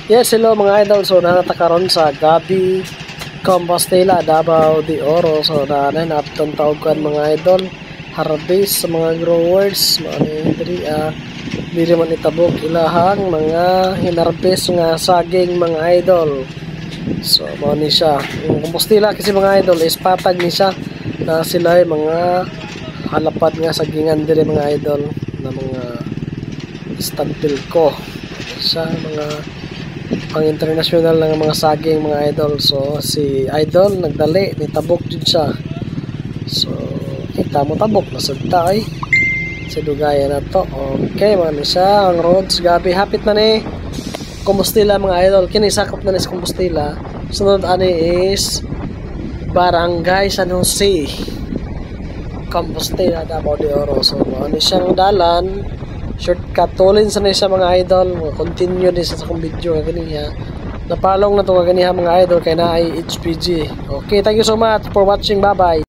Yes, hello mga idol. So natakaron sa Gabi, Compostela, Davao de Oro. So napton tawag kan mga idol. Harvest sa mga growers, mga diri man itabok ilahang mga hinarvest nga saging mga idol. So mao ni siya. Yung Compostela kasi mga idol is patag ni siya na sila ay mga halapat nga sagingan diri mga idol na mga stampil ko sa mga pang international ng mga saging mga idol. So si idol nagdali ni tabok jud siya. So kita mo tabok na sagta ay sa dugaya na to. Okay man siya ang roads Gabi hapit na ni Compostela mga idol. Kini sakop na ni sa Compostela. Sunod ani is Barangay San Jose, Compostela, Davao de Oro. So ano siyang dalan shortcut tulin sa siya mga idol. Continue din sa akong video kaniya. Napalong na to kaniya mga idol kay na ay HPG. Okay, thank you so much for watching. Bye bye.